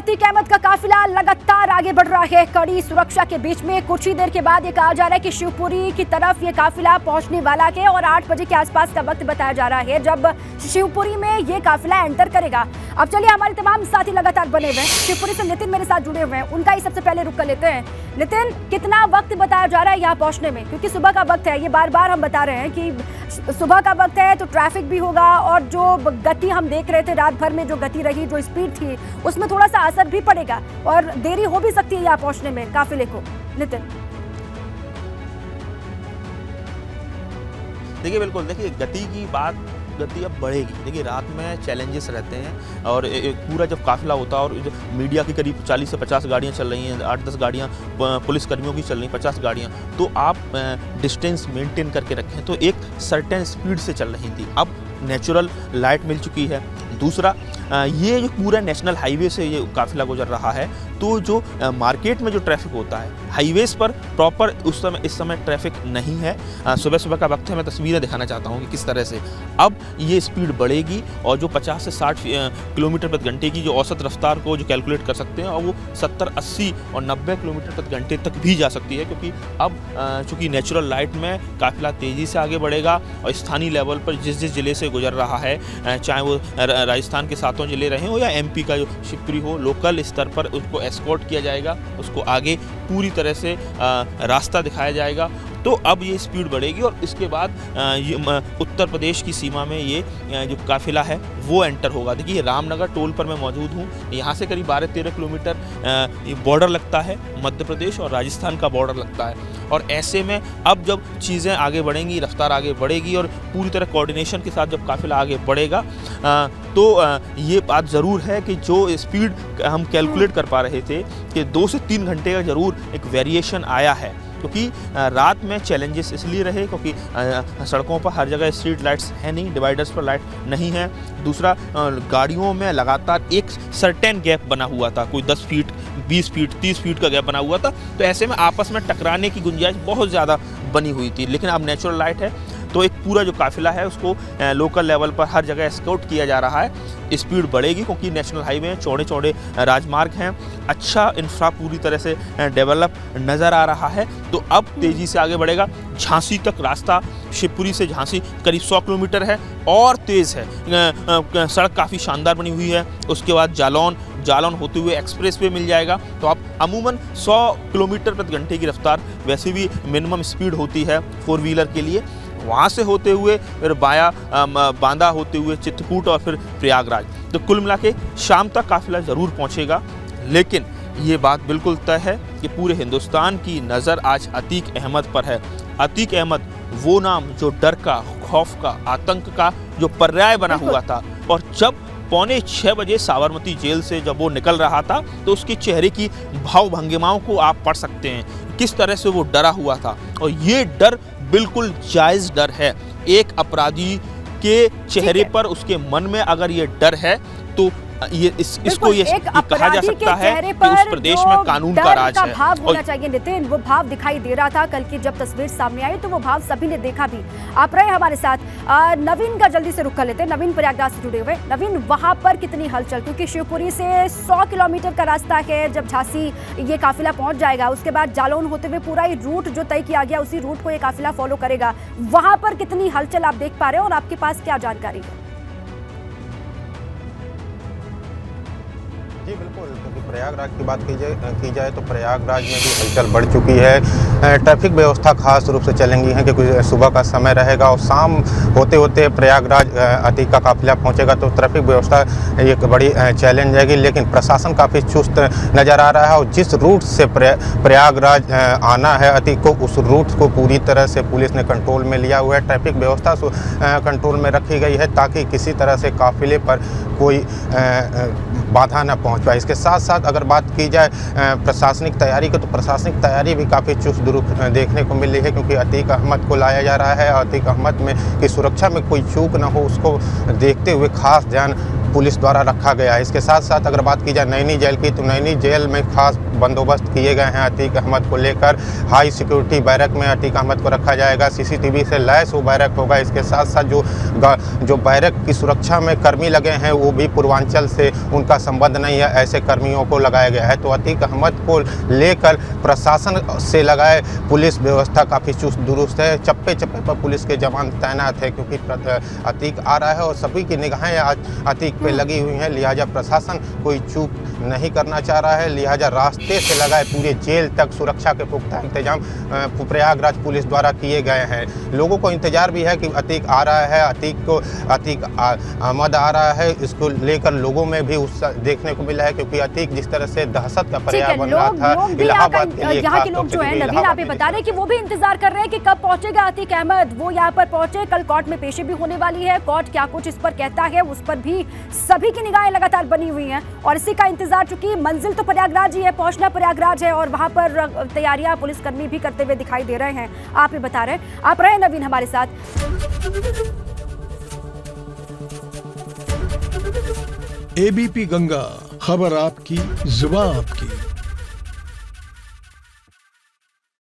अतीक अहमद का काफिला लगातार आगे बढ़ रहा है कड़ी सुरक्षा के बीच में। कुछ ही देर के बाद ये कहा जा रहा है कि शिवपुरी की तरफ ये काफिला पहुंचने वाला है और 8 बजे के आसपास का वक्त बताया जा रहा है जब शिवपुरी में ये काफिला एंटर करेगा। अब चलिए, हमारे तमाम साथी लगातार बने हुए हैं। शिवपुरी से नितिन मेरे साथ जुड़े हुए हैं, उनका ही सबसे पहले रुक कर लेते हैं। नितिन, कितना वक्त बताया जा रहा है यहाँ पहुंचने में? क्योंकि सुबह का वक्त है, ये बार बार हम बता रहे हैं कि सुबह का वक्त है तो ट्रैफिक भी होगा और जो गति हम देख रहे थे रात भर में, जो गति रही, जो स्पीड थी, उसमें थोड़ा सा असर भी पड़ेगा और देरी हो भी सकती है यहाँ पहुंचने में काफिले को। नितिन, देखिए बिल्कुल, देखिए गति अब बढ़ेगी। देखिए रात में चैलेंजेस रहते हैं और एक पूरा जब काफिला होता है और मीडिया की करीब 40 से 50 गाड़ियां चल रही हैं, 8-10 गाड़ियां पुलिस कर्मियों की चल रही हैं, 50 गाड़ियां, तो आप डिस्टेंस मेंटेन करके रखें। तो एक सर्टेन स्पीड से चल रही थी, अब नेचुरल लाइट मिल चुकी है। दूसरा, ये जो पूरा नेशनल हाईवे से ये काफिला गुजर रहा है, तो जो मार्केट में जो ट्रैफिक होता है हाईवेज पर प्रॉपर इस समय ट्रैफिक नहीं है। सुबह सुबह का वक्त है, मैं तस्वीरें दिखाना चाहता हूँ कि किस तरह से अब ये स्पीड बढ़ेगी और जो 50 से 60 किलोमीटर प्रति घंटे की जो औसत रफ्तार को जो कैलकुलेट कर सकते हैं, और वो 70, 80 और 90 किलोमीटर प्रति घंटे तक भी जा सकती है। क्योंकि अब चूँकि नेचुरल लाइट में काफिला तेज़ी से आगे बढ़ेगा और स्थानीय लेवल पर जिस ज़िले से गुजर रहा है, चाहे वो राजस्थान के 7 जिले रहे हो या MP का जो शिवपुरी हो, लोकल स्तर पर उसको एस्कॉर्ट किया जाएगा, उसको आगे पूरी तरह से रास्ता दिखाया जाएगा। तो अब ये स्पीड बढ़ेगी और इसके बाद उत्तर प्रदेश की सीमा में ये जो काफिला है वो एंटर होगा। देखिए रामनगर टोल पर मैं मौजूद हूँ, यहाँ से करीब 12-13 किलोमीटर ये बॉर्डर लगता है, मध्य प्रदेश और राजस्थान का बॉर्डर लगता है। और ऐसे में अब जब चीज़ें आगे बढ़ेंगी, रफ्तार आगे बढ़ेगी और पूरी तरह कोऑर्डिनेशन के साथ जब काफिला आगे बढ़ेगा, तो ये बात ज़रूर है कि जो स्पीड हम कैलकुलेट कर पा रहे थे कि 2 से 3 घंटे का ज़रूर एक वेरिएशन आया है। क्योंकि रात में चैलेंजेस इसलिए रहे क्योंकि सड़कों पर हर जगह स्ट्रीट लाइट्स है नहीं, डिवाइडर्स पर लाइट नहीं है। दूसरा, गाड़ियों में लगातार एक सर्टेन गैप बना हुआ था, कोई 10 फीट, 20 फीट, 30 फीट का गैप बना हुआ था। तो ऐसे में आपस में टकराने की गुंजाइश बहुत ज़्यादा बनी हुई थी। लेकिन अब नेचुरल लाइट है तो एक पूरा जो काफिला है उसको लोकल लेवल पर हर जगह एस्कॉर्ट किया जा रहा है। स्पीड बढ़ेगी क्योंकि नेशनल हाईवे हैं, चौड़े चौड़े राजमार्ग हैं, अच्छा इंफ्रा पूरी तरह से डेवलप नज़र आ रहा है। तो अब तेज़ी से आगे बढ़ेगा। झांसी तक रास्ता, शिवपुरी से झांसी करीब 100 किलोमीटर है और तेज़ है, सड़क काफ़ी शानदार बनी हुई है। उसके बाद जालौन होते हुए एक्सप्रेस वे मिल जाएगा। तो अब अमूमन 100 किलोमीटर प्रति घंटे की रफ्तार वैसे भी मिनिमम स्पीड होती है 4 व्हीलर के लिए। वहाँ से होते हुए फिर बांदा होते हुए चित्रकूट और फिर प्रयागराज। तो कुल मिला के शाम तक काफिला ज़रूर पहुँचेगा। लेकिन ये बात बिल्कुल तय है कि पूरे हिंदुस्तान की नज़र आज अतीक अहमद पर है। अतीक अहमद वो नाम जो डर का, खौफ का, आतंक का जो पर्याय बना हुआ था, और जब 5:45 बजे साबरमती जेल से जब वो निकल रहा था तो उसके चेहरे की भाव भंगिमाओं को आप पढ़ सकते हैं, किस तरह से वो डरा हुआ था। और ये डर बिल्कुल जायज़ डर है। एक अपराधी के चेहरे पर, उसके मन में अगर ये डर है तो इसको ये कहा जा सकता है कि उस प्रदेश में कानून का राज है। भाव होना चाहिए नितिन, वो भाव दिखाई दे रहा था कल की जब तस्वीर सामने आई, तो वो भाव सभी ने देखा भी। आप रहे हमारे साथ। नवीन का जल्दी से रुक कर लेते हैं। नवीन प्रयागराज से जुड़े हुए। नवीन, वहां पर कितनी हलचल? क्योंकि शिवपुरी से 100 किलोमीटर का रास्ता है, जब झांसी ये काफिला पहुंच जाएगा उसके बाद जालौन होते हुए पूरा ही रूट जो तय किया गया उसी रूट को ये काफिला फॉलो करेगा। वहां पर कितनी हलचल आप देख पा रहे हो और आपके पास क्या जानकारी है? जी बिल्कुल, क्योंकि प्रयागराज की बात की जाए तो प्रयागराज में भी हलचल बढ़ चुकी है। ट्रैफिक व्यवस्था खास रूप से चलेंगी है क्योंकि सुबह का समय रहेगा और शाम होते होते प्रयागराज अतीक का काफिला पहुंचेगा, तो ट्रैफिक व्यवस्था एक बड़ी चैलेंज रहेगी। लेकिन प्रशासन काफ़ी चुस्त नज़र आ रहा है और जिस रूट से प्रयागराज आना है अतीक को, उस रूट को पूरी तरह से पुलिस ने कंट्रोल में लिया हुआ है। ट्रैफिक व्यवस्था कंट्रोल में रखी गई है ताकि किसी तरह से काफिले पर कोई बाधा न पहुंच पाए। इसके साथ साथ अगर बात की जाए प्रशासनिक तैयारी की, तो प्रशासनिक तैयारी भी काफ़ी चुस्त दुरुस्त देखने को मिल रही है क्योंकि अतीक अहमद को लाया जा रहा है। अतीक अहमद में की सुरक्षा में कोई चूक न हो, उसको देखते हुए खास ध्यान पुलिस द्वारा रखा गया है। इसके साथ साथ अगर बात की जाए नैनी जेल की, तो नैनी जेल में खास बंदोबस्त किए गए हैं। अतीक अहमद को लेकर हाई सिक्योरिटी बैरक में अतीक अहमद को रखा जाएगा। सीसीटीवी से लैस वो बैरक होगा। इसके साथ साथ जो बैरक की सुरक्षा में कर्मी लगे हैं वो भी पूर्वांचल से उनका संबंध नहीं है, ऐसे कर्मियों को लगाया गया है। तो अतीक अहमद को लेकर प्रशासन से लगाए पुलिस व्यवस्था काफ़ी चुस्त दुरुस्त है। चप्पे चप्पे पर पुलिस के जवान तैनात है, क्योंकि अतीक आ रहा है और सभी की निगाहें आज अतीक पे लगी हुई हैं। लिहाजा प्रशासन कोई चूक नहीं करना चाह रहा है। लिहाजा रास्ते से लगाए पूरे जेल तक सुरक्षा के पुख्ता इंतजाम प्रयागराज पुलिस द्वारा किए गए हैं। लोगों को इंतजार भी है कि अतीक आ रहा है, अतीक अहमद आ रहा है। इसको लेकर लोगों में भी उत्साह देखने को मिला है, क्योंकि अतीक जिस तरह से दहशत का पर्याय बन रहा था इलाहाबाद के लिए। यहाँ के लोग जो है नवीन आप बता रहे हैं कि वो भी इंतजार कर रहे हैं कि कब पहुंचेगा अतीक अहमद। वो यहाँ पर पहुंचे, कल कोर्ट में पेशी भी होने वाली है। कोर्ट क्या कुछ इस पर कहता है उस पर भी सभी की निगाहें लगातार बनी हुई हैं और इसी का इंतजार, चूंकि मंजिल तो प्रयागराज ही है, पहुंचना प्रयागराज है और वहां पर तैयारियां पुलिसकर्मी भी करते हुए दिखाई दे रहे हैं। आप ये बता रहे हैं, आप रहे नवीन हमारे साथ। एबीपी गंगा, खबर आपकी, जुबान आपकी।